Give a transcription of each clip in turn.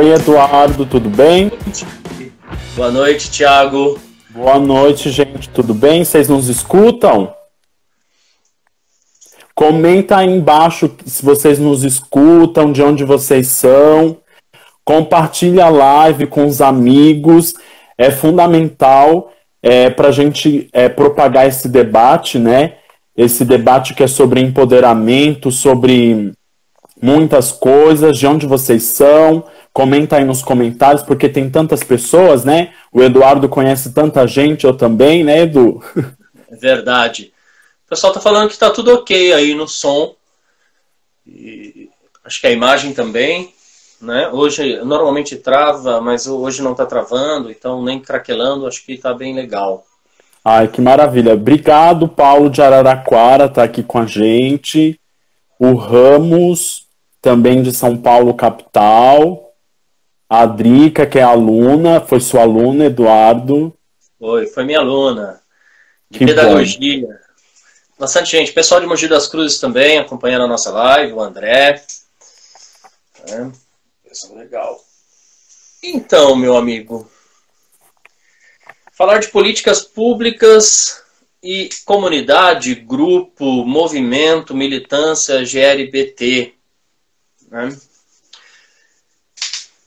Oi, Eduardo, tudo bem? Boa noite, Thiago. Boa noite, gente, tudo bem? Vocês nos escutam? Comenta aí embaixo se vocês nos escutam, de onde vocês são. Compartilha a live com os amigos. É fundamental para a gente propagar esse debate, né? Esse debate que é sobre empoderamento, sobre muitas coisas, de onde vocês são. Comenta aí nos comentários, porque tem tantas pessoas, né? O Eduardo conhece tanta gente, eu também, né, Edu? É verdade. O pessoal tá falando que tá tudo ok aí no som. E acho que a imagem também, né? Hoje normalmente trava, mas hoje não tá travando, então nem craquelando, acho que tá bem legal. Ai, que maravilha. Obrigado, Paulo de Araraquara, tá aqui com a gente. O Ramos, também de São Paulo, capital. A Drica, que é aluna, foi sua aluna, Eduardo. Foi minha aluna de Que pedagogia. Bom. Bastante gente. Pessoal de Mogi das Cruzes também acompanhando a nossa live, o André. Pessoal legal. Então, meu amigo, falar de políticas públicas e comunidade, grupo, movimento, militância, GLBT, né?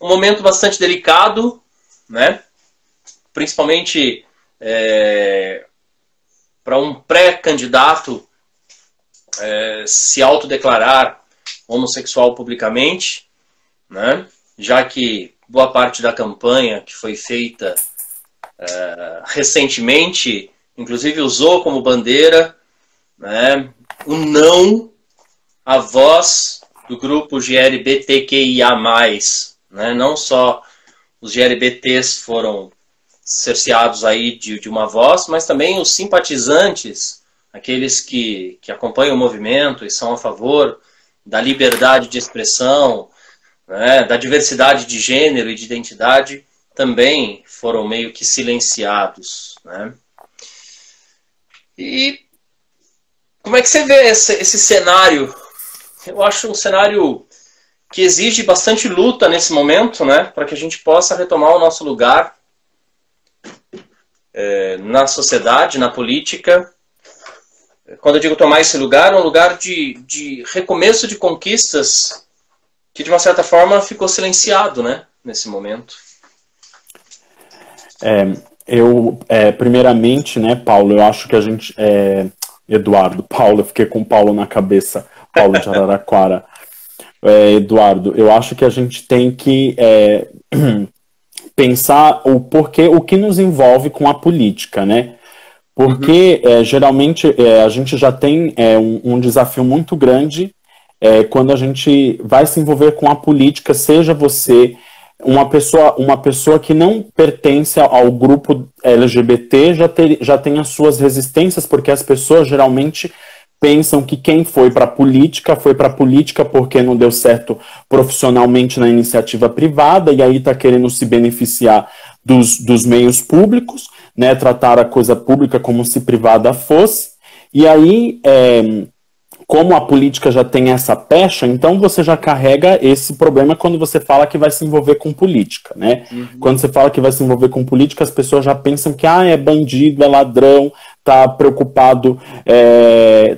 Um momento bastante delicado, né? Principalmente para um pré-candidato se autodeclarar homossexual publicamente, né? Já que boa parte da campanha que foi feita recentemente, inclusive usou como bandeira, né, o não à voz do grupo GLBTQIA+, né? Não só os GLBTs foram cerceados aí de uma voz, mas também os simpatizantes, aqueles que acompanham o movimento e são a favor da liberdade de expressão, né, da diversidade de gênero e de identidade, também foram meio que silenciados, né? E como é que você vê esse cenário? Eu acho um cenário que exige bastante luta nesse momento, né, para que a gente possa retomar o nosso lugar na sociedade, na política. Quando eu digo tomar esse lugar, é um lugar de recomeço de conquistas que, de uma certa forma, ficou silenciado, né, nesse momento. Primeiramente, né, Paulo, eu acho que a gente... Eduardo, Paulo, eu fiquei com Paulo na cabeça, Paulo de Araraquara. Eduardo, eu acho que a gente tem que pensar o que nos envolve com a política, né? Porque geralmente a gente já tem um desafio muito grande quando a gente vai se envolver com a política, seja você uma pessoa que não pertence ao grupo LGBT, já tem as suas resistências, porque as pessoas geralmente pensam que quem foi para a política porque não deu certo profissionalmente na iniciativa privada, e aí está querendo se beneficiar dos meios públicos, né, tratar a coisa pública como se privada fosse, e aí, como a política já tem essa pecha, então você já carrega esse problema quando você fala que vai se envolver com política, né? Quando você fala que vai se envolver com política, as pessoas já pensam que é bandido, é ladrão, tá preocupado,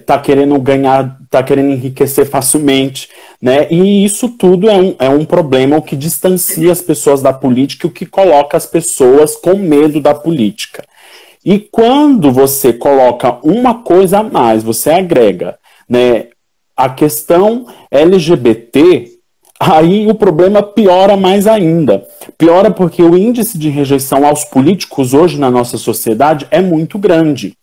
tá querendo ganhar, tá querendo enriquecer facilmente, né? E isso tudo é um problema, o que distancia as pessoas da política e o que coloca as pessoas com medo da política. E quando você coloca uma coisa a mais, você agrega, né, a questão LGBT, aí o problema piora mais ainda. Piora porque o índice de rejeição aos políticos hoje na nossa sociedade é muito grande.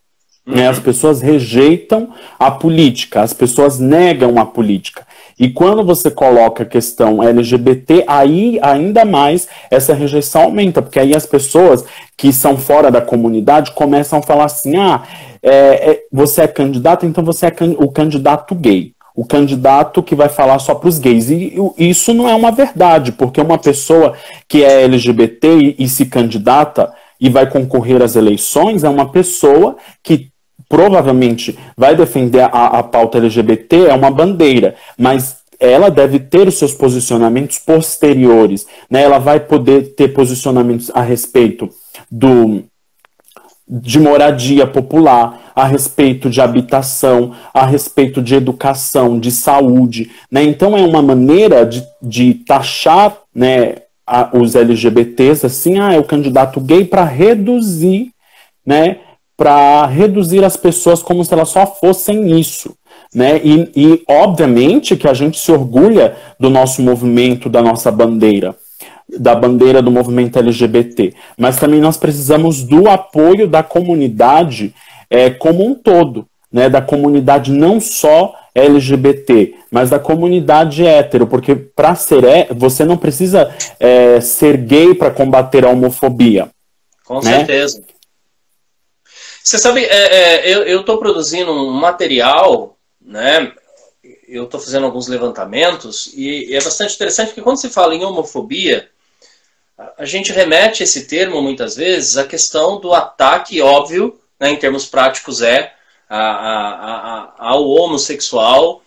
Né? As pessoas rejeitam a política, as pessoas negam a política. E quando você coloca a questão LGBT, aí ainda mais essa rejeição aumenta, porque aí as pessoas que são fora da comunidade começam a falar assim, você é candidato, então você é o candidato gay. O candidato que vai falar só para os gays. E isso não é uma verdade, porque uma pessoa que é LGBT e se candidata e vai concorrer às eleições é uma pessoa que provavelmente vai defender a pauta LGBT, é uma bandeira, mas ela deve ter os seus posicionamentos posteriores, né? Ela vai poder ter posicionamentos a respeito de moradia popular, a respeito de habitação, a respeito de educação, de saúde, né? Então é uma maneira de taxar, né, os LGBTs assim, é o candidato gay para reduzir, né, para reduzir as pessoas como se elas só fossem isso, né? E obviamente que a gente se orgulha do nosso movimento, da nossa bandeira, da bandeira do movimento LGBT, mas também nós precisamos do apoio da comunidade como um todo, né, da comunidade não só LGBT, mas da comunidade hétero, porque para ser você não precisa ser gay para combater a homofobia. Com certeza. Você sabe, eu estou produzindo um material, né? Eu estou fazendo alguns levantamentos e é bastante interessante porque quando se fala em homofobia, a gente remete esse termo muitas vezes à questão do ataque óbvio, né, em termos práticos ao homossexual,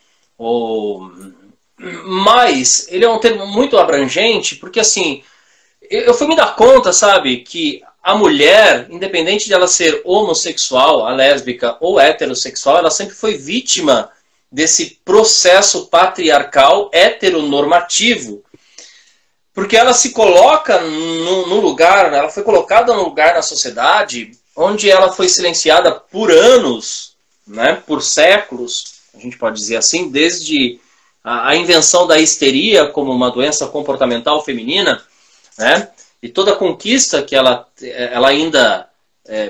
mas ele é um termo muito abrangente porque assim, eu fui me dar conta, sabe, que a mulher, independente de ela ser homossexual, a lésbica ou heterossexual, ela sempre foi vítima desse processo patriarcal heteronormativo. Porque ela se coloca no lugar, ela foi colocada num lugar na sociedade onde ela foi silenciada por anos, né, por séculos, a gente pode dizer assim, desde a invenção da histeria como uma doença comportamental feminina, né, e toda a conquista que ela ainda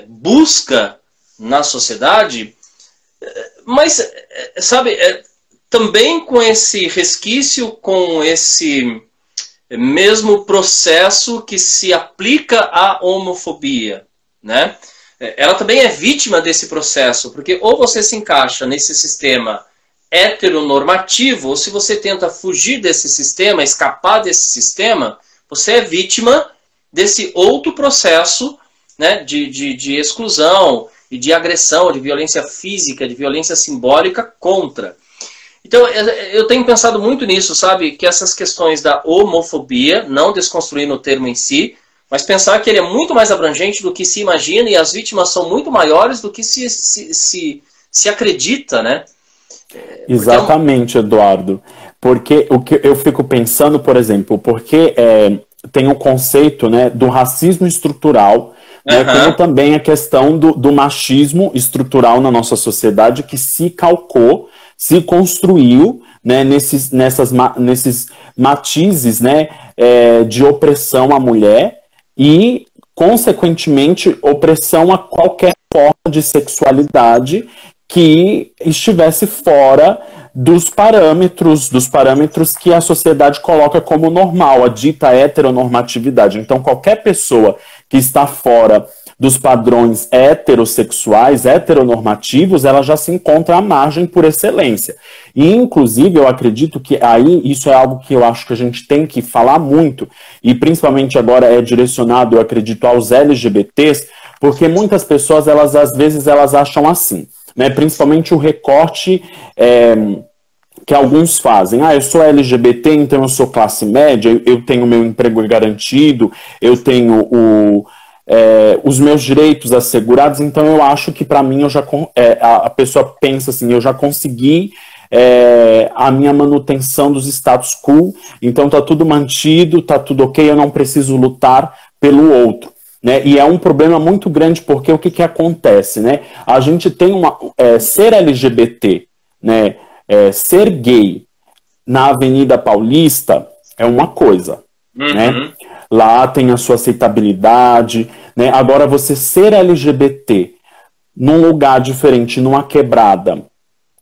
busca na sociedade, mas, sabe, também com esse resquício, com esse mesmo processo que se aplica à homofobia, né? Ela também é vítima desse processo, porque ou você se encaixa nesse sistema heteronormativo, ou se você tenta fugir desse sistema, escapar desse sistema, você é vítima desse outro processo, né, de exclusão e de agressão, de violência física, de violência simbólica contra. Então, eu tenho pensado muito nisso, sabe? Que essas questões da homofobia, não desconstruindo o termo em si, mas pensar que ele é muito mais abrangente do que se imagina e as vítimas são muito maiores do que se acredita, né? Exatamente, Eduardo. Porque o que eu fico pensando, por exemplo, porque tem o conceito, né, do racismo estrutural, né, como também a questão do machismo estrutural na nossa sociedade que se calcou, se construiu, né, nesses matizes, né, de opressão à mulher e, consequentemente, opressão a qualquer forma de sexualidade que estivesse fora dos parâmetros que a sociedade coloca como normal, a dita heteronormatividade. Então, qualquer pessoa que está fora dos padrões heterossexuais, heteronormativos, ela já se encontra à margem por excelência. E, inclusive, eu acredito que aí isso é algo que eu acho que a gente tem que falar muito, e principalmente agora é direcionado, eu acredito, aos LGBTs, porque muitas pessoas, às vezes, acham assim, né? Principalmente o recorte que alguns fazem. Eu sou LGBT, então eu sou classe média, eu tenho meu emprego garantido, eu tenho os meus direitos assegurados, então eu acho que para mim a pessoa pensa assim, eu já consegui a minha manutenção dos status quo, então tá tudo mantido, tá tudo ok, eu não preciso lutar pelo outro. Né? E é um problema muito grande, porque o que acontece? Né? A gente tem ser LGBT, né? Ser gay na Avenida Paulista é uma coisa, né? Lá tem a sua aceitabilidade, né? Agora, você ser LGBT num lugar diferente, numa quebrada,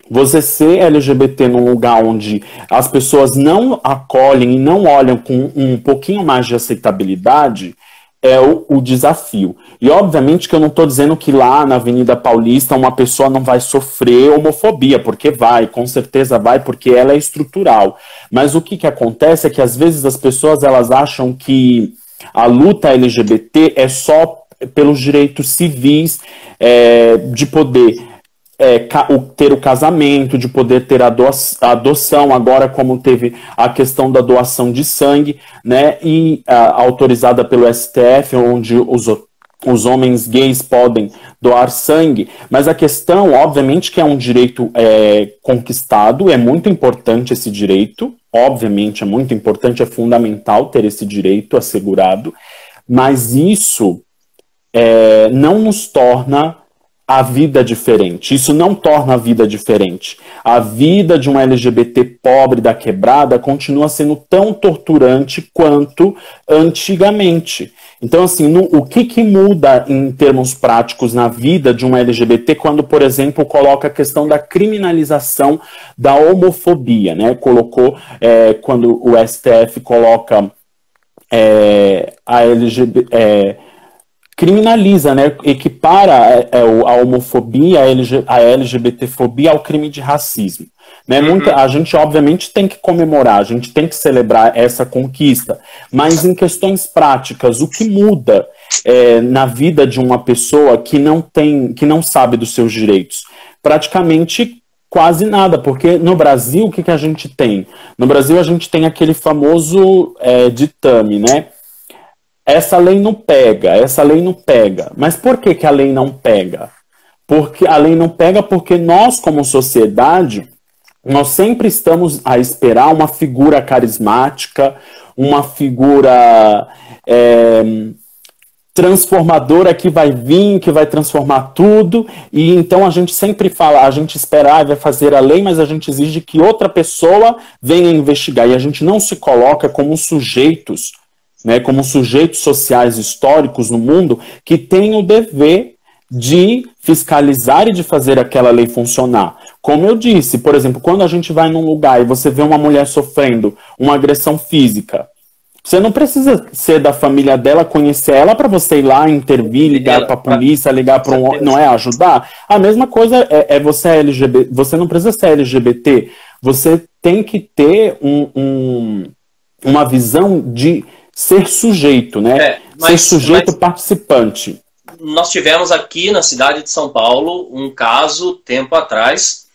você ser LGBT num lugar onde as pessoas não acolhem e não olham com um pouquinho mais de aceitabilidade, é o desafio. E obviamente que eu não estou dizendo que lá na Avenida Paulista uma pessoa não vai sofrer homofobia, porque vai, com certeza vai, porque ela é estrutural. Mas o que acontece é que às vezes as pessoas elas acham que a luta LGBT é só pelos direitos civis, de poder ter o casamento, de poder ter a adoção, agora como teve a questão da doação de sangue, né, e autorizada pelo STF, onde os homens gays podem doar sangue, mas a questão, obviamente, que é um direito conquistado, é muito importante esse direito, obviamente é muito importante, é fundamental ter esse direito assegurado, mas isso não nos torna a vida diferente. Isso não torna a vida diferente. A vida de um LGBT pobre da quebrada continua sendo tão torturante quanto antigamente. Então, assim, o que muda em termos práticos na vida de um LGBT quando, por exemplo, coloca a questão da criminalização da homofobia, né? Colocou, quando o STF coloca a LGBT... criminaliza, né, equipara a homofobia, a LGBTfobia ao crime de racismo. Né? A gente, obviamente, tem que comemorar, a gente tem que celebrar essa conquista, mas em questões práticas, o que muda na vida de uma pessoa que não sabe dos seus direitos? Praticamente quase nada, porque no Brasil, o que a gente tem? No Brasil, a gente tem aquele famoso ditame, né? Essa lei não pega, essa lei não pega. Mas por que a lei não pega? Porque a lei não pega porque nós, como sociedade, nós sempre estamos a esperar uma figura carismática, uma figura transformadora que vai vir, que vai transformar tudo, e então a gente sempre fala, a gente espera, vai fazer a lei, mas a gente exige que outra pessoa venha investigar, e a gente não se coloca como sujeitos, né, como sujeitos sociais históricos no mundo que têm o dever de fiscalizar e de fazer aquela lei funcionar. Como eu disse, por exemplo, quando a gente vai num lugar e você vê uma mulher sofrendo uma agressão física, você não precisa ser da família dela, conhecer ela para você ir lá, intervir, ligar para a polícia, ligar para não é ajudar? A mesma coisa você é LGBT, você não precisa ser LGBT, você tem que ter uma visão de ser sujeito, né? Ser sujeito participante. Nós tivemos aqui na cidade de São Paulo um caso, tempo atrás,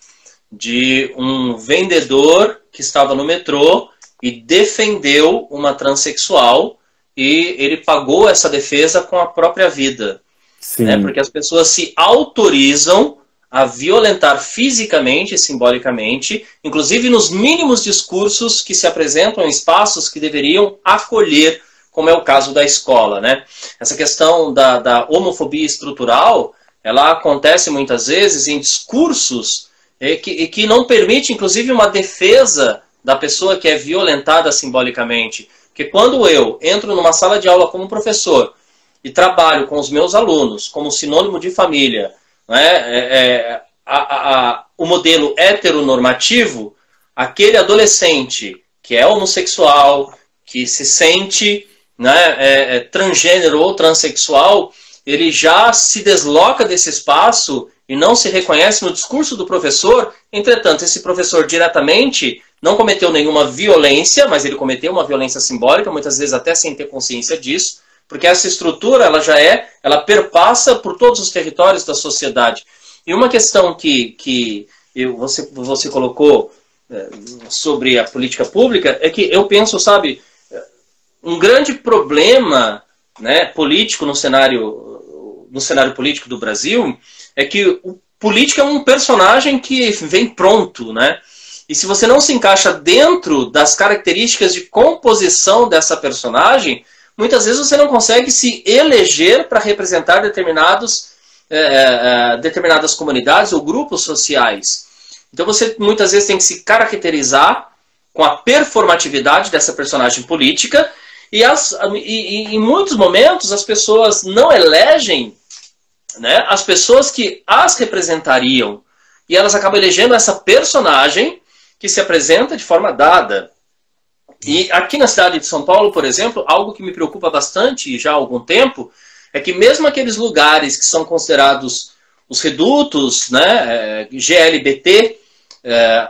de um vendedor que estava no metrô e defendeu uma transexual e ele pagou essa defesa com a própria vida. Né? Porque as pessoas se autorizam a violentar fisicamente e simbolicamente, inclusive nos mínimos discursos que se apresentam em espaços que deveriam acolher, como é o caso da escola. Né? Essa questão da homofobia estrutural, ela acontece muitas vezes em discursos que não permite, inclusive, uma defesa da pessoa que é violentada simbolicamente. Porque quando eu entro numa sala de aula como professor e trabalho com os meus alunos como sinônimo de família, né, o modelo heteronormativo, aquele adolescente que é homossexual, que se sente, né, transgênero ou transexual, ele já se desloca desse espaço e não se reconhece no discurso do professor. Entretanto, esse professor diretamente não cometeu nenhuma violência, mas ele cometeu uma violência simbólica, muitas vezes até sem ter consciência disso, porque essa estrutura ela perpassa por todos os territórios da sociedade. E uma questão que você colocou sobre a política pública é que eu penso, sabe, um grande problema, né, político no cenário político do Brasil é que o político é um personagem que vem pronto, né? E se você não se encaixa dentro das características de composição dessa personagem, muitas vezes você não consegue se eleger para representar determinadas comunidades ou grupos sociais. Então você muitas vezes tem que se caracterizar com a performatividade dessa personagem política e em muitos momentos as pessoas não elegem, né, as pessoas que as representariam e elas acabam elegendo essa personagem que se apresenta de forma dada. E aqui na cidade de São Paulo, por exemplo, algo que me preocupa bastante já há algum tempo é que mesmo aqueles lugares que são considerados os redutos, né, GLBT,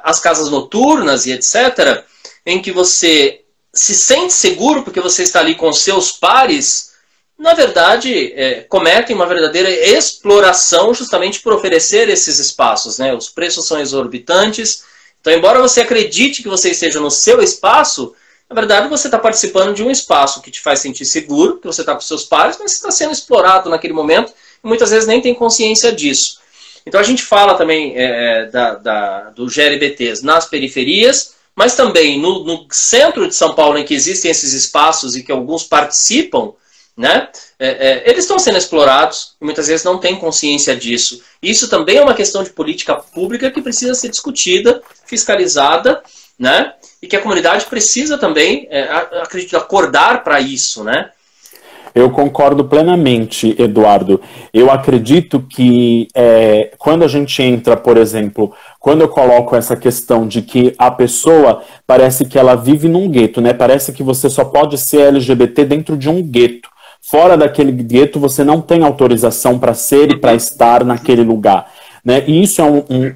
as casas noturnas e etc., em que você se sente seguro porque você está ali com seus pares, na verdade, cometem uma verdadeira exploração justamente por oferecer esses espaços, né? Os preços são exorbitantes. Então, embora você acredite que você esteja no seu espaço, na verdade, você está participando de um espaço que te faz sentir seguro, que você está com seus pares, mas você está sendo explorado naquele momento e muitas vezes nem tem consciência disso. Então, a gente fala também dos GLBTs nas periferias, mas também no centro de São Paulo, em que existem esses espaços e que alguns participam, né? Eles estão sendo explorados e muitas vezes não têm consciência disso. Isso também é uma questão de política pública que precisa ser discutida, fiscalizada, né? E que a comunidade precisa também, acredito, acordar para isso, né? Eu concordo plenamente, Eduardo. Eu acredito que quando a gente entra, por exemplo, quando eu coloco essa questão de que a pessoa parece que ela vive num gueto, né? Parece que você só pode ser LGBT dentro de um gueto. Fora daquele gueto, você não tem autorização para ser e para estar naquele lugar, né? E isso é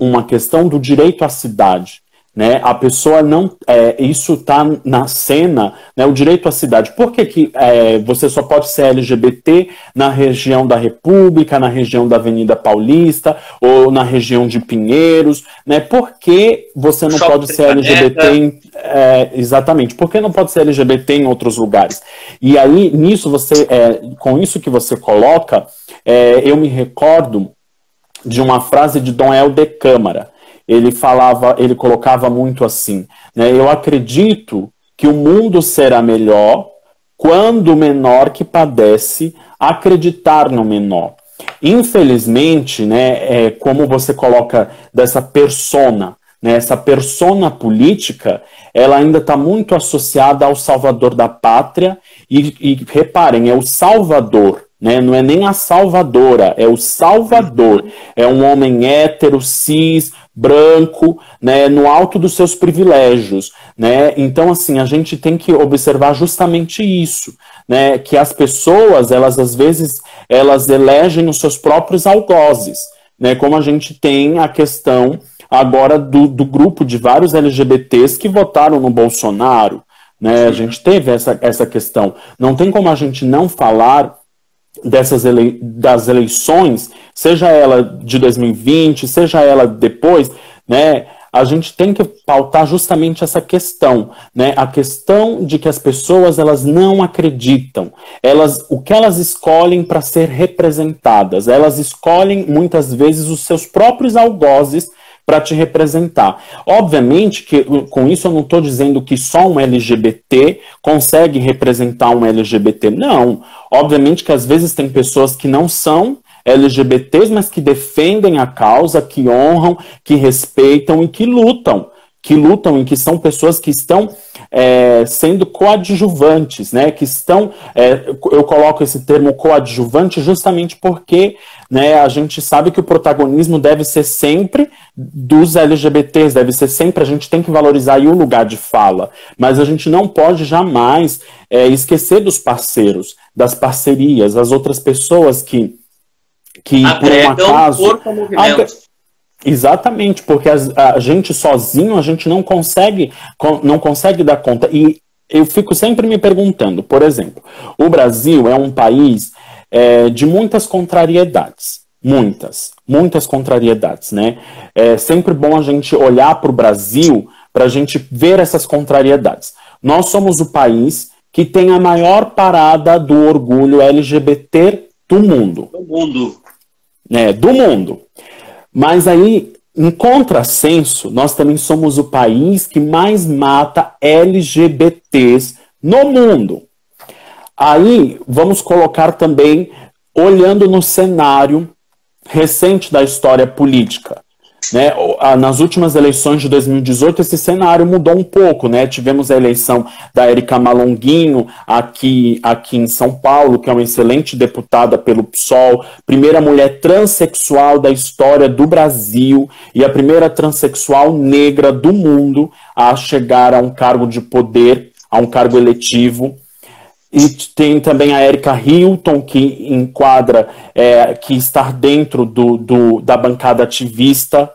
uma questão do direito à cidade, né? A pessoa não... isso está na cena, né? O direito à cidade. Por que você só pode ser LGBT na região da República, na região da Avenida Paulista, ou na região de Pinheiros, né? Por que você não pode ser LGBT exatamente. Por que não pode ser LGBT em outros lugares? E aí, nisso, com isso que você coloca, eu me recordo de uma frase de Dom Helder Câmara. Ele colocava muito assim, né? Eu acredito que o mundo será melhor quando o menor que padece acreditar no menor. Infelizmente, né, como você coloca dessa persona, né, essa persona política, ela ainda está muito associada ao salvador da pátria e reparem, é o salvador, né? Não é nem a salvadora, é o salvador. É um homem hétero, cis, branco, né, no alto dos seus privilégios, né? Então, assim, a gente tem que observar justamente isso, né? Que as pessoas, elas às vezes, elas elegem os seus próprios algozes, né? Como a gente tem a questão agora do grupo de vários LGBTs que votaram no Bolsonaro, né? A gente teve essa questão. Não tem como a gente não falar das eleições, seja ela de 2020, seja ela depois, né? A gente tem que pautar justamente essa questão, né? A questão de que as pessoas, elas não acreditam. O que elas escolhem para ser representadas? Elas escolhem, muitas vezes, os seus próprios algozes para te representar. Obviamente que com isso eu não estou dizendo que só um LGBT consegue representar um LGBT. Não. Obviamente que às vezes tem pessoas que não são LGBTs, mas que defendem a causa, que honram, que respeitam e que lutam e que são pessoas que estão sendo coadjuvantes, né? Que estão, eu coloco esse termo coadjuvante justamente porque, né, a gente sabe que o protagonismo deve ser sempre dos LGBTs, deve ser sempre, a gente tem que valorizar aí o lugar de fala, mas a gente não pode jamais esquecer dos parceiros, das parcerias, as outras pessoas que por um acaso... Exatamente, porque a gente sozinho, a gente não consegue dar conta. E eu fico sempre me perguntando, por exemplo, o Brasil é um país de muitas contrariedades. Muitas contrariedades, né? É sempre bom a gente olhar para o Brasil para a gente ver essas contrariedades. Nós somos o país que tem a maior parada do orgulho LGBT do mundo. Do mundo. Mas aí, em contrassenso, nós também somos o país que mais mata LGBTs no mundo. Aí, vamos colocar também, olhando no cenário recente da história política, né? Nas últimas eleições de 2018, esse cenário mudou um pouco, né? Tivemos a eleição da Érica Malonguinho aqui em São Paulo, que é uma excelente deputada pelo PSOL, primeira mulher transexual da história do Brasil e a primeira transexual negra do mundo a chegar a um cargo de poder, a um cargo eletivo. E tem também a Erika Hilton, que enquadra, que está dentro da bancada ativista.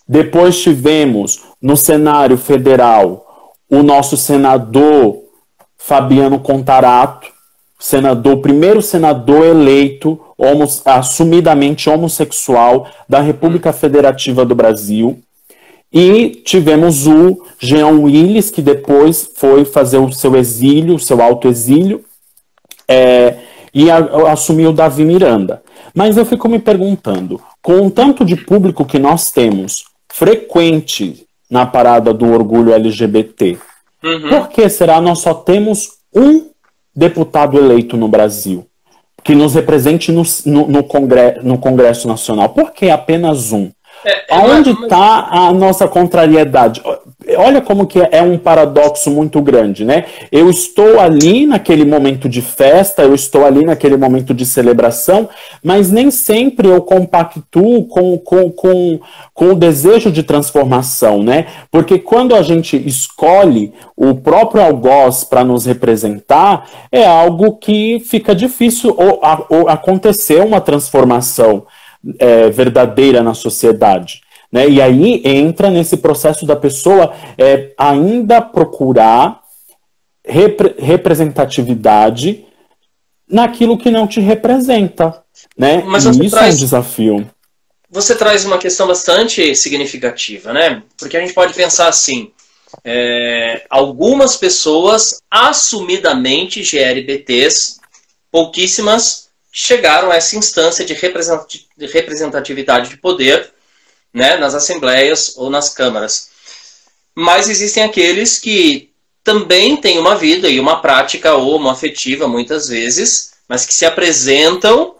Depois tivemos, no cenário federal, o nosso senador Fabiano Contarato, o primeiro senador eleito assumidamente homossexual da República Federativa do Brasil. E tivemos o Jean Willis, que depois foi fazer o seu exílio, o seu autoexílio, e assumiu o Davi Miranda. Mas eu fico me perguntando, com o tanto de público que nós temos frequente na parada do orgulho LGBT, por que será nós só temos um deputado eleito no Brasil que nos represente no Congresso Nacional? Por que apenas um? Onde está a nossa contrariedade? Olha como que é um paradoxo muito grande, né? Eu estou ali naquele momento de festa, eu estou ali naquele momento de celebração, mas nem sempre eu compactuo com o desejo de transformação, né? Porque quando a gente escolhe o próprio algoz para nos representar, é algo que fica difícil ou acontecer uma transformação verdadeira na sociedade, né? E aí entra nesse processo da pessoa ainda procurar representatividade naquilo que não te representa, né? Mas e isso é um desafio. Você traz uma questão bastante significativa, né? Porque a gente pode pensar assim, algumas pessoas assumidamente GLBTs, pouquíssimas, chegaram a essa instância de representatividade de poder, né, nas assembleias ou nas câmaras. Mas existem aqueles que também têm uma vida e uma prática homoafetiva, muitas vezes, mas que se apresentam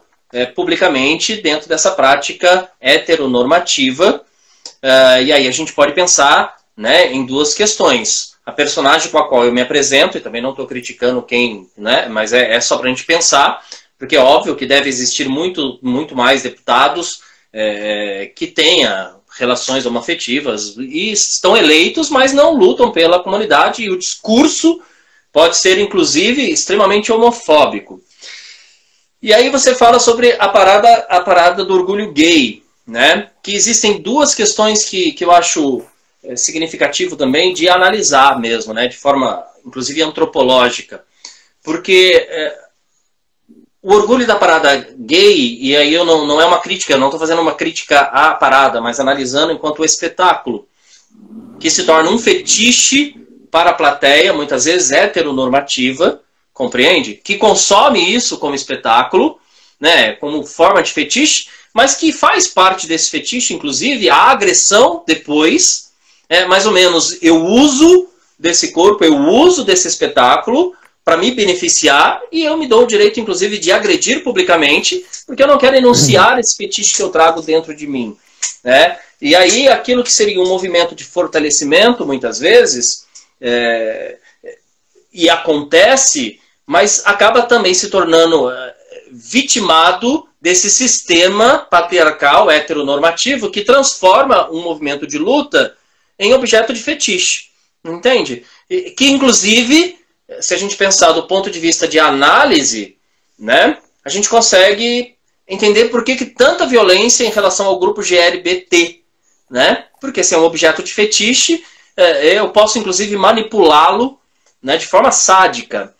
publicamente dentro dessa prática heteronormativa. E aí a gente pode pensar, né, em duas questões. A personagem com a qual eu me apresento, e também não estou criticando quem, né, mas é só para a gente pensar, porque é óbvio que deve existir muito mais deputados que tenham relações homoafetivas e estão eleitos, mas não lutam pela comunidade, e o discurso pode ser, inclusive, extremamente homofóbico. E aí você fala sobre a parada do orgulho gay, né? Que existem duas questões que eu acho significativo também de analisar mesmo, né? De forma, inclusive, antropológica. Porque o orgulho da parada gay, e aí não é uma crítica, eu não estou fazendo uma crítica à parada, mas analisando enquanto espetáculo, que se torna um fetiche para a plateia, muitas vezes heteronormativa, compreende? Que consome isso como espetáculo, né, como forma de fetiche, mas que faz parte desse fetiche, inclusive, a agressão depois, mais ou menos, eu uso desse corpo, eu uso desse espetáculo para me beneficiar, e eu me dou o direito, inclusive, de agredir publicamente, porque eu não quero enunciar esse fetiche que eu trago dentro de mim, né? E aí, aquilo que seria um movimento de fortalecimento, muitas vezes, e acontece, mas acaba também se tornando vitimado desse sistema patriarcal, heteronormativo, que transforma um movimento de luta em objeto de fetiche, entende? Que, inclusive, se a gente pensar do ponto de vista de análise, né, a gente consegue entender por que tanta violência em relação ao grupo GLBT, né? Porque se é um objeto de fetiche, eu posso, inclusive, manipulá-lo, né, de forma sádica.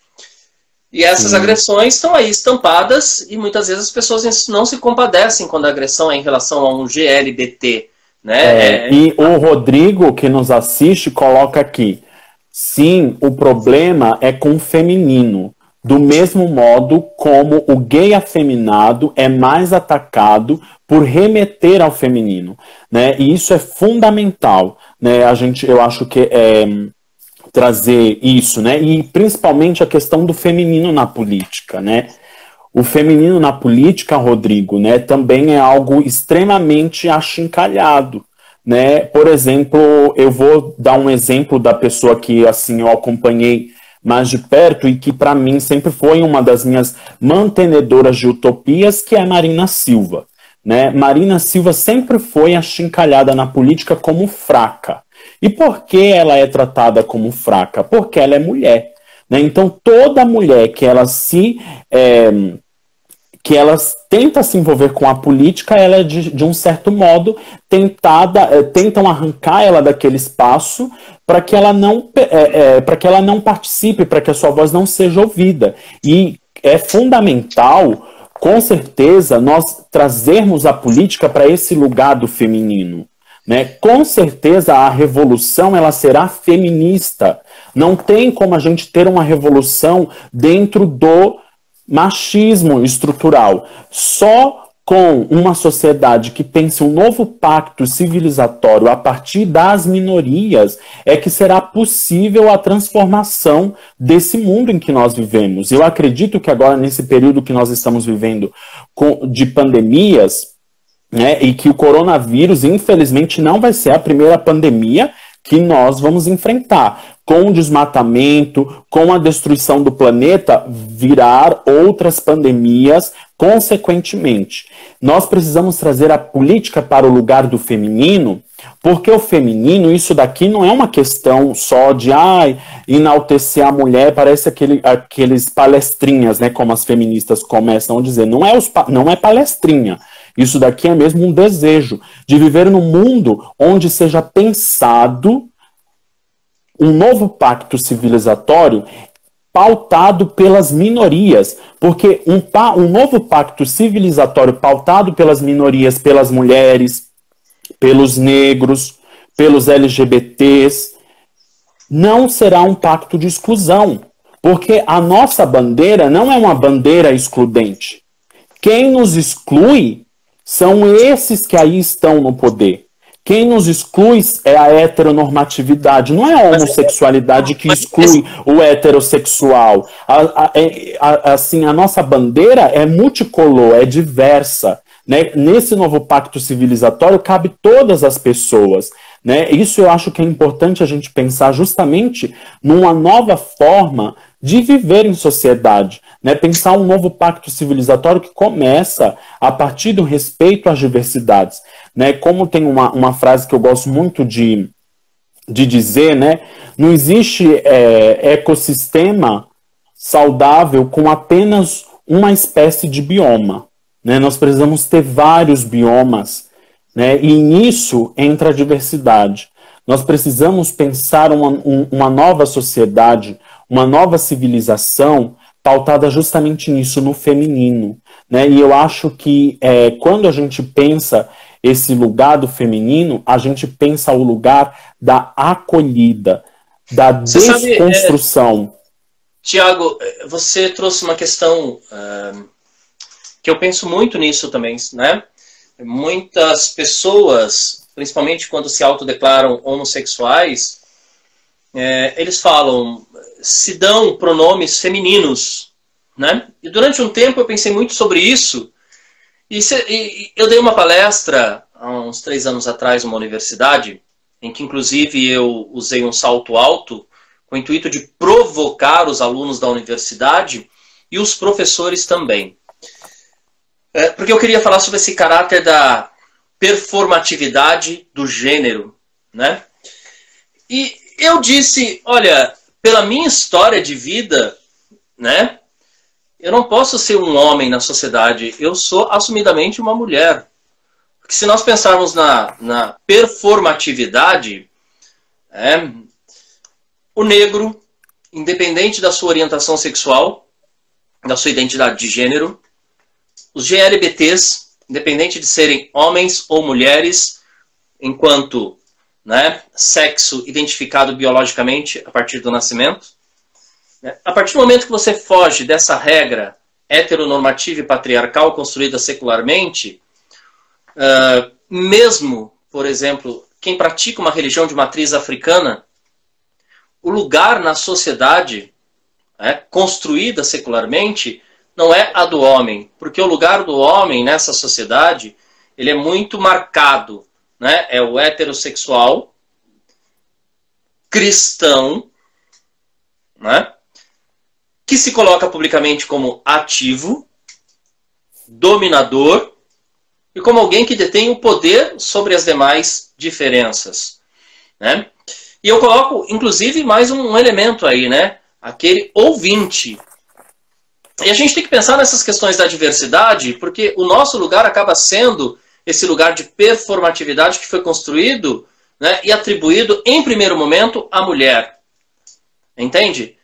E essas agressões estão aí estampadas, e muitas vezes as pessoas não se compadecem quando a agressão é em relação a um GLBT, né? E o Rodrigo, que nos assiste, coloca aqui: sim, o problema é com o feminino, do mesmo modo como o gay afeminado é mais atacado por remeter ao feminino, né? E isso é fundamental, né? Eu acho que trazer isso, né? E principalmente a questão do feminino na política, né? O feminino na política, Rodrigo, né, também é algo extremamente achincalhado, né? Por exemplo, eu vou dar um exemplo da pessoa que assim eu acompanhei mais de perto e que para mim sempre foi uma das minhas mantenedoras de utopias, que é Marina Silva, né? Marina Silva sempre foi achincalhada na política como fraca. E por que ela é tratada como fraca? Porque ela é mulher, né? Então toda mulher que ela tenta se envolver com a política, ela é de um certo modo tentam arrancar ela daquele espaço para que ela não participe, para que a sua voz não seja ouvida. E é fundamental, com certeza, nós trazermos a política para esse lugar do feminino. Né? Com certeza a revolução ela será feminista. Não tem como a gente ter uma revolução dentro do machismo estrutural. Só com uma sociedade que pense um novo pacto civilizatório a partir das minorias é que será possível a transformação desse mundo em que nós vivemos. Eu acredito que agora, nesse período que nós estamos vivendo de pandemias, né, e que o coronavírus, infelizmente, não vai ser a primeira pandemia que nós vamos enfrentar. Com o desmatamento, com a destruição do planeta, virar outras pandemias consequentemente. Nós precisamos trazer a política para o lugar do feminino, porque o feminino, isso daqui não é uma questão só de enaltecer a mulher, parece aqueles palestrinhas, né, como as feministas começam a dizer. Não é palestrinha. Isso daqui é mesmo um desejo de viver num mundo onde seja pensado um novo pacto civilizatório pautado pelas minorias, porque um novo pacto civilizatório pautado pelas minorias, pelas mulheres, pelos negros, pelos LGBTs, não será um pacto de exclusão, porque a nossa bandeira não é uma bandeira excludente. Quem nos exclui são esses que aí estão no poder. Quem nos exclui é a heteronormatividade, não é a homossexualidade que exclui o heterossexual. Assim, a nossa bandeira é multicolor, é diversa. Né? Nesse novo pacto civilizatório cabe todas as pessoas. Né? Isso eu acho que é importante a gente pensar justamente numa nova forma de viver em sociedade. Né? Pensar um novo pacto civilizatório que começa a partir do respeito às diversidades. Né? Como tem uma frase que eu gosto muito de dizer, né? Não existe ecossistema saudável com apenas uma espécie de bioma. Né? Nós precisamos ter vários biomas, né? E nisso entra a diversidade. Nós precisamos pensar uma nova sociedade, uma nova civilização pautada justamente nisso, no feminino. Né? E eu acho que quando a gente pensa esse lugar do feminino, a gente pensa o lugar da acolhida, da desconstrução. Tiago, você trouxe uma questão que eu penso muito nisso também, né? Muitas pessoas, principalmente quando se autodeclaram homossexuais, eles falam, se dão pronomes femininos, né? E durante um tempo eu pensei muito sobre isso, e eu dei uma palestra há uns 3 anos atrás numa universidade, em que inclusive eu usei um salto alto com o intuito de provocar os alunos da universidade e os professores também. Porque eu queria falar sobre esse caráter da performatividade do gênero, né? E eu disse, olha, pela minha história de vida, né? Eu não posso ser um homem na sociedade, eu sou assumidamente uma mulher. Porque se nós pensarmos na performatividade, o negro, independente da sua orientação sexual, da sua identidade de gênero, os GLBTs, independente de serem homens ou mulheres, enquanto sexo identificado biologicamente a partir do nascimento, a partir do momento que você foge dessa regra heteronormativa e patriarcal construída secularmente, mesmo, por exemplo, quem pratica uma religião de matriz africana, o lugar na sociedade construída secularmente não é a do homem, porque o lugar do homem nessa sociedade ele é muito marcado, né? É o heterossexual, cristão, né? Que se coloca publicamente como ativo, dominador e como alguém que detém o poder sobre as demais diferenças. Né? E eu coloco, inclusive, mais um elemento aí, né? Aquele ouvinte. E a gente tem que pensar nessas questões da diversidade, porque o nosso lugar acaba sendo esse lugar de performatividade que foi construído, né, e atribuído, em primeiro momento, à mulher. Entende?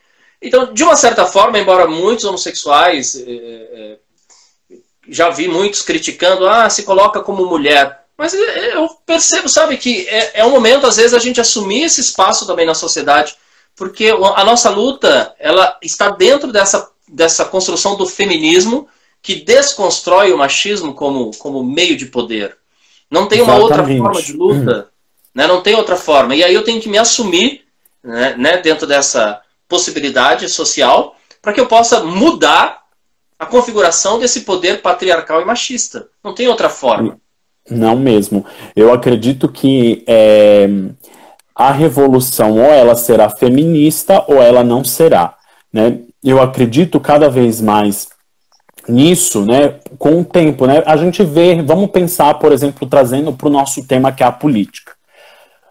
Então, de uma certa forma, embora muitos homossexuais, já vi muitos criticando, se coloca como mulher. Mas eu percebo, sabe, que é um momento, às vezes, a gente assumir esse espaço também na sociedade, porque a nossa luta, ela está dentro dessa construção do feminismo, que desconstrói o machismo como meio de poder. Não tem uma outra forma de luta, né? Não tem outra forma. E aí eu tenho que me assumir, né, dentro dessa possibilidade social, para que eu possa mudar a configuração desse poder patriarcal e machista. Não tem outra forma. Não mesmo. Eu acredito que a revolução ou ela será feminista ou ela não será, né? Eu acredito cada vez mais nisso, né? Com o tempo, né? A gente vê, vamos pensar, por exemplo, trazendo para o nosso tema que é a política.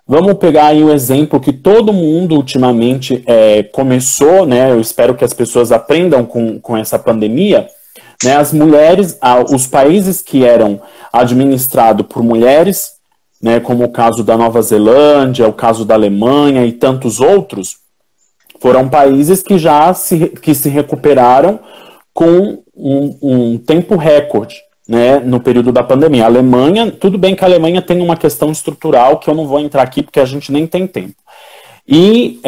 Vamos pegar aí o exemplo que todo mundo ultimamente começou, né? Eu espero que as pessoas aprendam com essa pandemia, né? As mulheres, os países que eram administrados por mulheres, né? Como o caso da Nova Zelândia, o caso da Alemanha e tantos outros, foram países que já se recuperaram com um tempo recorde, né, no período da pandemia. A Alemanha, tudo bem que a Alemanha tem uma questão estrutural que eu não vou entrar aqui porque a gente nem tem tempo. E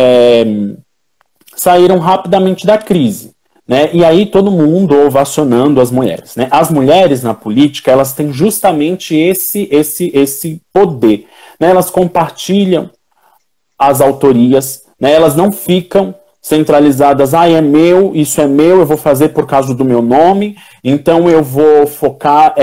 saíram rapidamente da crise, né? E aí todo mundo ovacionando as mulheres, né? As mulheres na política, elas têm justamente esse poder, né? Elas compartilham as autorias, né? Elas não ficam centralizadas, é meu, isso é meu, eu vou fazer por causa do meu nome, então eu vou focar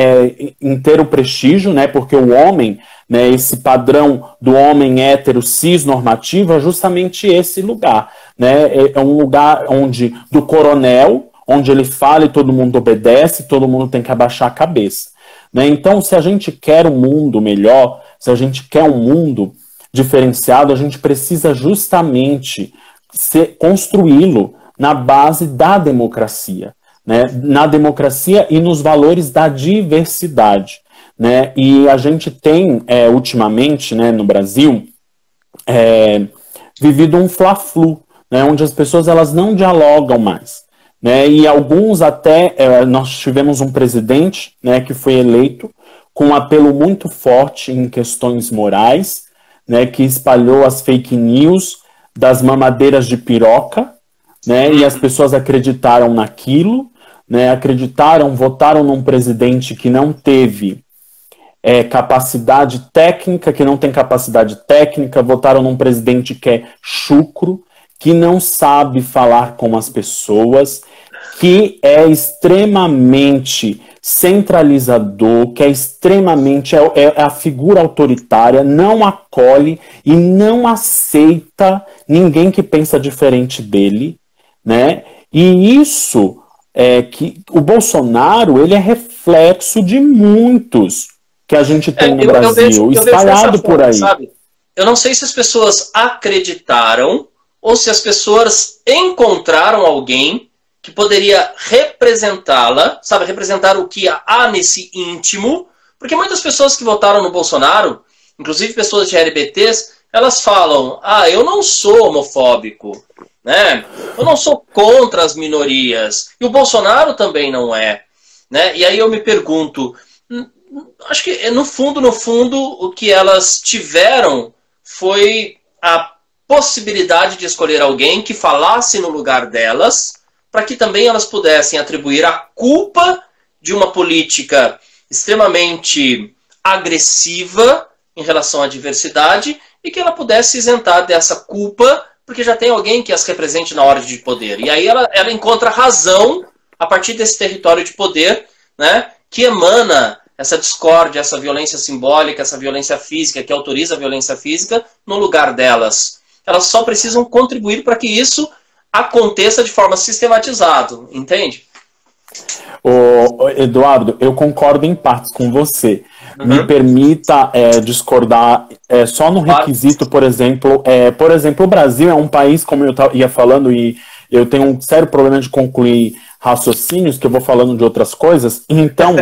em ter o prestígio, né, porque o homem, né, esse padrão do homem hétero cis normativo é justamente esse lugar, né, é um lugar onde, do coronel, onde ele fala e todo mundo obedece, todo mundo tem que abaixar a cabeça, né? Então, se a gente quer um mundo melhor, se a gente quer um mundo diferenciado, a gente precisa justamente construí-lo na base da democracia, né? Na democracia e nos valores da diversidade, né? E a gente tem, ultimamente, né, no Brasil, vivido um fla-flu, né, onde as pessoas elas não dialogam mais, né? E alguns até, nós tivemos um presidente, né, que foi eleito com um apelo muito forte em questões morais, né, que espalhou as fake news das mamadeiras de piroca, né, e as pessoas acreditaram naquilo, né, votaram num presidente que não teve capacidade técnica, que não tem capacidade técnica, votaram num presidente que é chucro, que não sabe falar com as pessoas, que é extremamente centralizador, que é extremamente a figura autoritária, não acolhe e não aceita ninguém que pensa diferente dele, né? E isso que o Bolsonaro, ele é reflexo de muitos que a gente tem no Brasil, espalhado por aí. Sabe? Eu não sei se as pessoas acreditaram ou se as pessoas encontraram alguém que poderia representá-la, sabe, representar o que há nesse íntimo, porque muitas pessoas que votaram no Bolsonaro, inclusive pessoas de LGBTs, elas falam, eu não sou homofóbico, né? Eu não sou contra as minorias, e o Bolsonaro também não é, né? E aí eu me pergunto, acho que no fundo, o que elas tiveram foi a possibilidade de escolher alguém que falasse no lugar delas, para que também elas pudessem atribuir a culpa de uma política extremamente agressiva em relação à diversidade e que ela pudesse isentar dessa culpa, porque já tem alguém que as represente na hora de poder. E aí ela encontra razão a partir desse território de poder, né, que emana essa discórdia, essa violência simbólica, essa violência física, que autoriza a violência física no lugar delas. Elas só precisam contribuir para que isso aconteça de forma sistematizada, entende? Eduardo, eu concordo em partes com você. Me permita discordar só no requisito, por exemplo, o Brasil é um país, como eu ia falando, e eu tenho um sério problema de concluir raciocínios, que eu vou falando de outras coisas, então,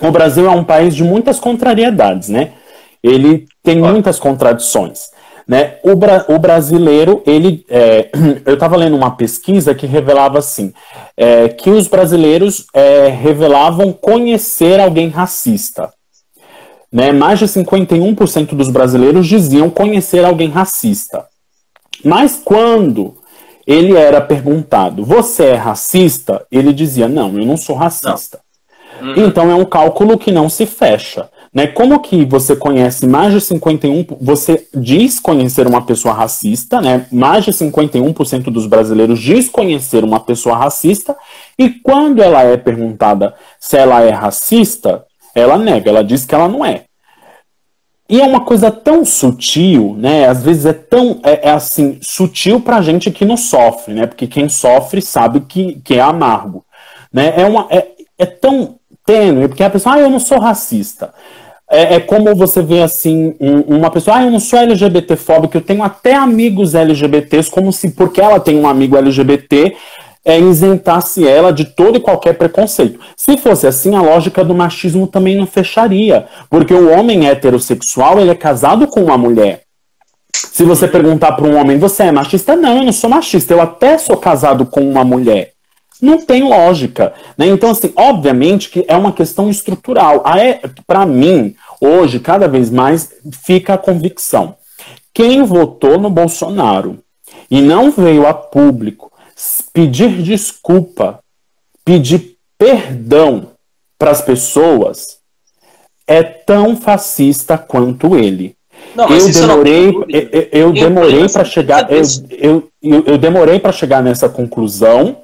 o Brasil é um país de muitas contrariedades, né? Ele tem muitas contradições. né? O brasileiro, ele, eu estava lendo uma pesquisa que revelava assim, que os brasileiros revelavam conhecer alguém racista. Né? Mais de 51% dos brasileiros diziam conhecer alguém racista. Mas quando ele era perguntado, você é racista? Ele dizia, não, eu não sou racista. Não. Então é um cálculo que não se fecha. Né? Como que você conhece mais de 51%, você diz conhecer uma pessoa racista, né? Mais de 51% dos brasileiros diz conhecer uma pessoa racista, e quando ela é perguntada se ela é racista, ela nega, ela diz que ela não é. E é uma coisa tão sutil, né? Às vezes é tão, assim, sutil pra gente que não sofre, né? Porque quem sofre sabe que é amargo, né? É tão tênue, porque a pessoa, eu não sou racista. É como você vê, assim, uma pessoa, eu não sou LGBTfóbico, eu tenho até amigos LGBTs, como se, porque ela tem um amigo LGBT, isentasse ela de todo e qualquer preconceito. Se fosse assim, a lógica do machismo também não fecharia, porque o homem heterossexual, ele é casado com uma mulher. Se você perguntar para um homem, você é machista? Não, eu não sou machista, eu até sou casado com uma mulher. Não tem lógica, né? Então, assim, obviamente que é uma questão estrutural. Para mim, hoje, cada vez mais, fica a convicção. Quem votou no Bolsonaro e não veio a público pedir desculpa, pedir perdão para as pessoas, é tão fascista quanto ele. Não, eu demorei para chegar, eu demorei para chegar nessa conclusão.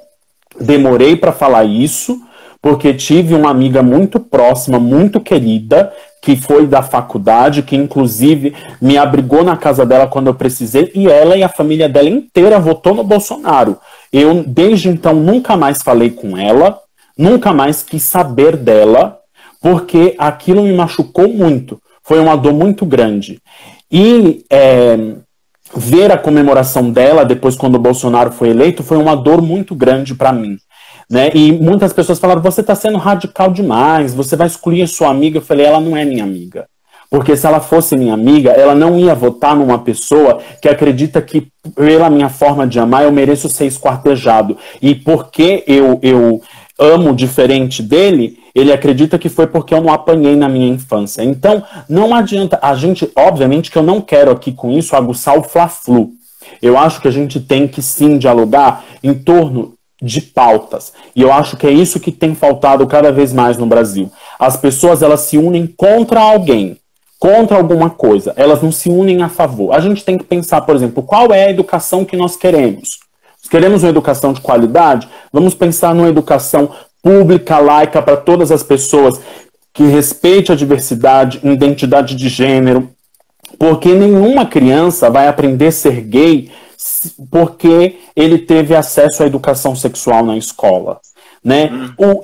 Demorei para falar isso, porque tive uma amiga muito próxima, muito querida, que foi da faculdade, que inclusive me abrigou na casa dela quando eu precisei, e ela e a família dela inteira votou no Bolsonaro. Eu, desde então, nunca mais falei com ela, nunca mais quis saber dela, porque aquilo me machucou muito. Foi uma dor muito grande. E ver a comemoração dela depois quando o Bolsonaro foi eleito foi uma dor muito grande para mim, né? E muitas pessoas falaram, você está sendo radical demais, você vai excluir a sua amiga. Eu falei, ela não é minha amiga, porque se ela fosse minha amiga, ela não ia votar numa pessoa que acredita que pela minha forma de amar eu mereço ser esquartejado, e porque eu amo diferente dele, ele acredita que foi porque eu não apanhei na minha infância. Então, não adianta, a gente, obviamente que eu não quero aqui com isso aguçar o fla-flu. Eu acho que a gente tem que sim dialogar em torno de pautas. E eu acho que é isso que tem faltado cada vez mais no Brasil. As pessoas, elas se unem contra alguém, contra alguma coisa. Elas não se unem a favor. A gente tem que pensar, por exemplo, qual é a educação que nós queremos? Queremos uma educação de qualidade? Vamos pensar numa educação pública, laica, para todas as pessoas, que respeite a diversidade, identidade de gênero, porque nenhuma criança vai aprender a ser gay porque ele teve acesso à educação sexual na escola. Né?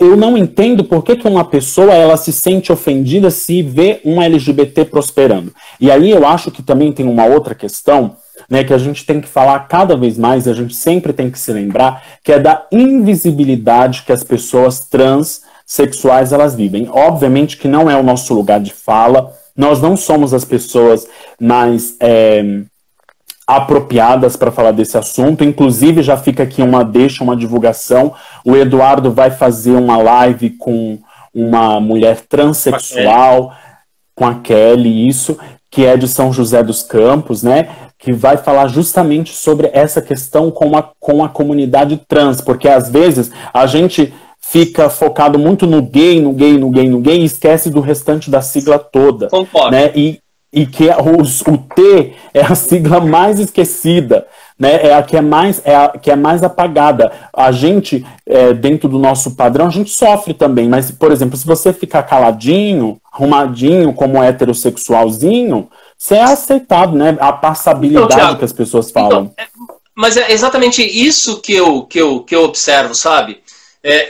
Eu não entendo por que uma pessoa ela se sente ofendida se vê um LGBT prosperando. E aí eu acho que também tem uma outra questão, né, que a gente tem que falar cada vez mais, a gente sempre tem que se lembrar, que é da invisibilidade que as pessoas transexuais elas vivem. Obviamente que não é o nosso lugar de fala, nós não somos as pessoas mais apropriadas para falar desse assunto. Inclusive, já fica aqui uma divulgação, o Eduardo vai fazer uma live com uma mulher transexual, com a Kelly, isso, que é de São José dos Campos, né, que vai falar justamente sobre essa questão com a comunidade trans, porque às vezes a gente fica focado muito no gay, e esquece do restante da sigla toda. Concordo. Né, e que o T é a sigla mais esquecida, né? É a que é mais apagada. A gente, dentro do nosso padrão, a gente sofre também, mas, por exemplo, se você ficar caladinho, arrumadinho, como heterossexualzinho, você é aceitado, né? A passabilidade então, que as pessoas falam. Então, mas é exatamente isso que eu observo, sabe?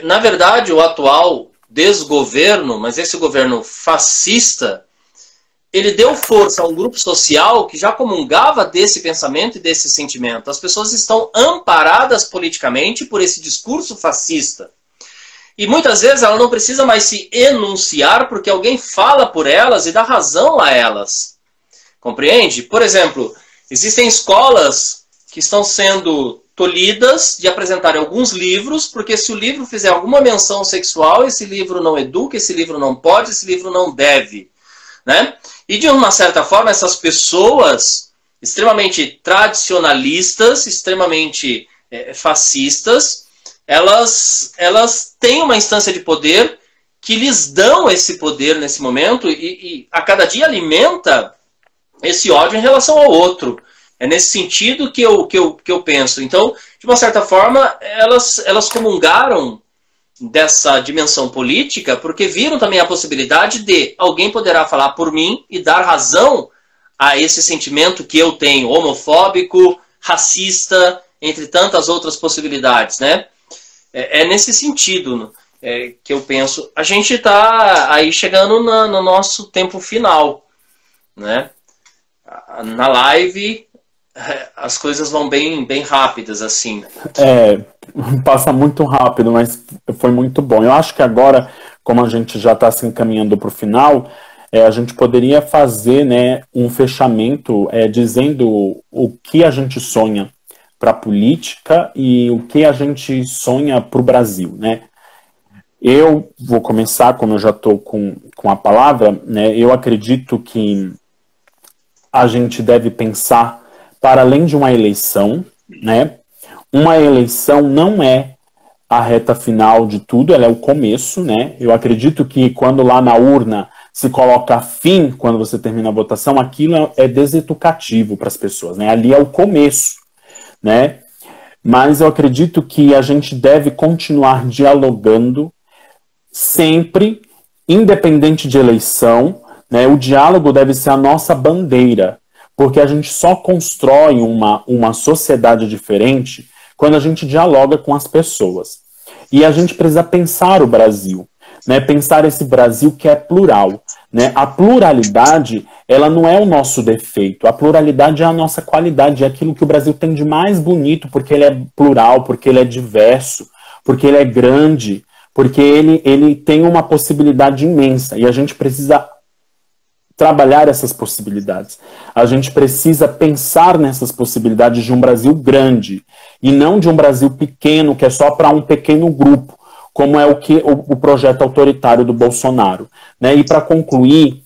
Na verdade, o atual desgoverno, mas esse governo fascista, ele deu força a um grupo social que já comungava desse pensamento e desse sentimento. As pessoas estão amparadas politicamente por esse discurso fascista. E muitas vezes ela não precisa mais se enunciar porque alguém fala por elas e dá razão a elas. Compreende? Por exemplo, Existem escolas que estão sendo tolhidas de apresentarem alguns livros, porque se o livro fizer alguma menção sexual, esse livro não educa, esse livro não pode, esse livro não deve, né? E de uma certa forma, essas pessoas extremamente tradicionalistas, extremamente fascistas, elas têm uma instância de poder que lhes dão esse poder nesse momento e a cada dia alimenta esse ódio em relação ao outro. É nesse sentido que eu penso. Então, de uma certa forma, elas comungaram dessa dimensão política porque viram também a possibilidade de alguém poderá falar por mim e dar razão a esse sentimento que eu tenho, homofóbico, racista, entre tantas outras possibilidades, né? É nesse sentido que eu penso. A gente está aí chegando no nosso tempo final, né? Na live, as coisas vão bem rápidas, assim. Passa muito rápido, mas foi muito bom. Eu acho que agora, como a gente já está se encaminhando para o final, a gente poderia fazer, né, um fechamento dizendo o que a gente sonha para a política e o que a gente sonha para o Brasil, né? Eu vou começar, como eu já estou com a palavra, né? Eu acredito que a gente deve pensar para além de uma eleição, né? Uma eleição não é a reta final de tudo, ela é o começo, né? Eu acredito que quando lá na urna se coloca fim, quando você termina a votação, aquilo é deseducativo para as pessoas, né? Ali é o começo, né? Mas eu acredito que a gente deve continuar dialogando sempre, independente de eleição, né? O diálogo deve ser a nossa bandeira, porque a gente só constrói uma sociedade diferente quando a gente dialoga com as pessoas. E a gente precisa pensar o Brasil, né? Pensar esse Brasil que é plural, né? A pluralidade, ela não é o nosso defeito, a pluralidade é a nossa qualidade, é aquilo que o Brasil tem de mais bonito, porque ele é plural, porque ele é diverso, porque ele é grande, porque ele tem uma possibilidade imensa, e a gente precisa trabalhar essas possibilidades. A gente precisa pensar nessas possibilidades de um Brasil grande, e não de um Brasil pequeno, que é só para um pequeno grupo, como é o projeto autoritário do Bolsonaro, né? E para concluir,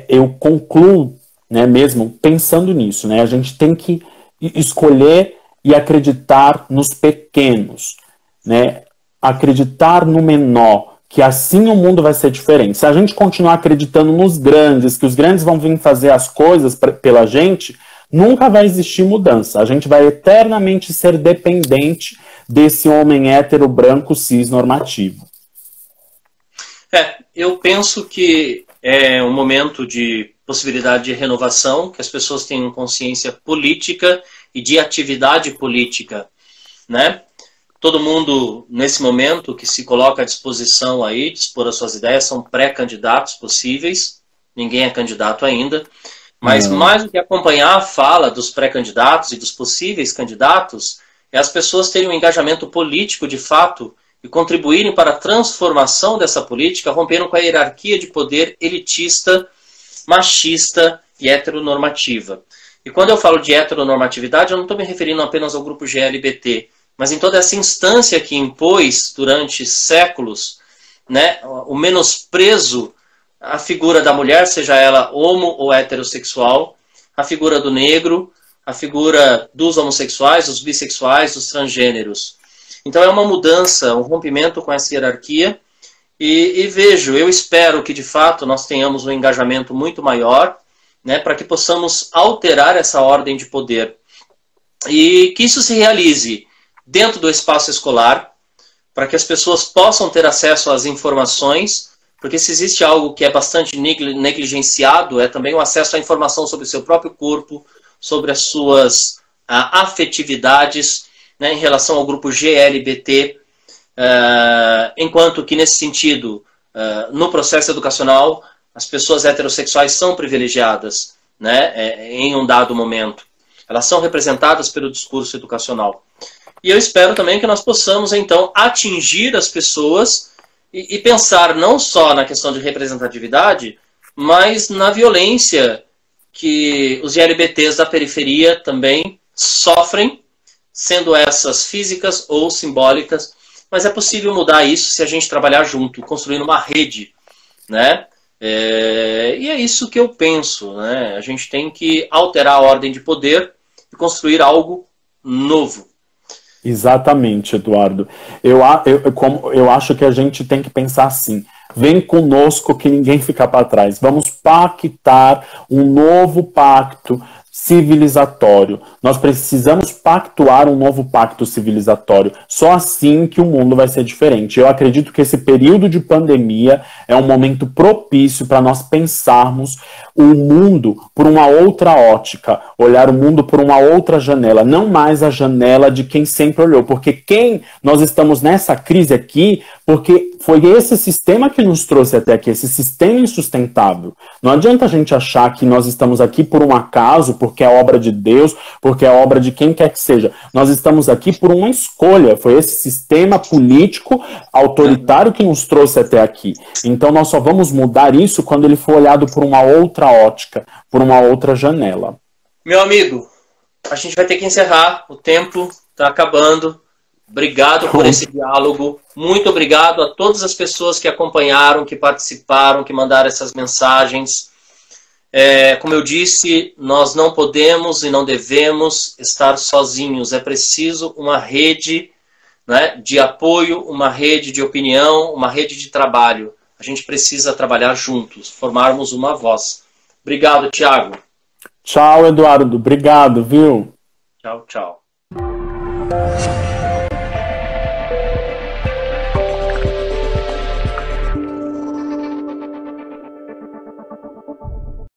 eu concluo, né, mesmo pensando nisso, né? A gente tem que escolher e acreditar nos pequenos, né? Acreditar no menor, que assim o mundo vai ser diferente. Se a gente continuar acreditando nos grandes, que os grandes vão vir fazer as coisas pela gente, nunca vai existir mudança. A gente vai eternamente ser dependente desse homem hétero, branco, cis, normativo. Eu penso que é um momento de possibilidade de renovação, que as pessoas tenham consciência política e de atividade política, né? Todo mundo, nesse momento, que se coloca à disposição aí, de expor as suas ideias, são pré-candidatos possíveis, ninguém é candidato ainda, mas mais do que acompanhar a fala dos pré-candidatos e dos possíveis candidatos, é as pessoas terem um engajamento político de fato e contribuírem para a transformação dessa política, rompendo com a hierarquia de poder elitista, machista e heteronormativa. E quando eu falo de heteronormatividade, eu não estou me referindo apenas ao grupo GLBT, mas em toda essa instância que impôs durante séculos, né, o menosprezo à figura da mulher, seja ela homo ou heterossexual, a figura do negro, a figura dos homossexuais, dos bissexuais, dos transgêneros. Então é uma mudança, um rompimento com essa hierarquia e vejo, eu espero que de fato nós tenhamos um engajamento muito maior, né, para que possamos alterar essa ordem de poder e que isso se realize dentro do espaço escolar, para que as pessoas possam ter acesso às informações, porque se existe algo que é bastante negligenciado, é também o acesso à informação sobre o seu próprio corpo, sobre as suas afetividades, né, em relação ao grupo GLBT, enquanto que nesse sentido, no processo educacional, as pessoas heterossexuais são privilegiadas, né, em um dado momento. Elas são representadas pelo discurso educacional. E eu espero também que nós possamos, então, atingir as pessoas e pensar não só na questão de representatividade, mas na violência que os GLBTs da periferia também sofrem, sendo essas físicas ou simbólicas, mas é possível mudar isso se a gente trabalhar junto, construindo uma rede, né? E é isso que eu penso, né? A gente tem que alterar a ordem de poder e construir algo novo. Exatamente, Eduardo. Eu acho que a gente tem que pensar assim: vem conosco que ninguém fica para trás. Vamos pactar um novo pacto civilizatório. Nós precisamos pactuar um novo pacto civilizatório. Só assim que o mundo vai ser diferente. Eu acredito que esse período de pandemia é um momento propício para nós pensarmos o mundo por uma outra ótica, olhar o mundo por uma outra janela, não mais a janela de quem sempre olhou, porque nós estamos nessa crise aqui, porque foi esse sistema que nos trouxe até aqui, esse sistema insustentável. Não adianta a gente achar que nós estamos aqui por um acaso, porque é obra de Deus, porque é obra de quem quer que seja. Nós estamos aqui por uma escolha, foi esse sistema político autoritário que nos trouxe até aqui. Então nós só vamos mudar isso quando ele for olhado por uma outra ótica, por uma outra janela. Meu amigo, a gente vai ter que encerrar, o tempo está acabando. Obrigado por esse diálogo. Muito obrigado a todas as pessoas que acompanharam, que participaram, que mandaram essas mensagens. Como eu disse, nós não podemos e não devemos estar sozinhos. É preciso uma rede, né, de apoio, uma rede de opinião, uma rede de trabalho. A gente precisa trabalhar juntos, formarmos uma voz. Obrigado, Thiago. Tchau, Eduardo. Obrigado, viu? Tchau, tchau.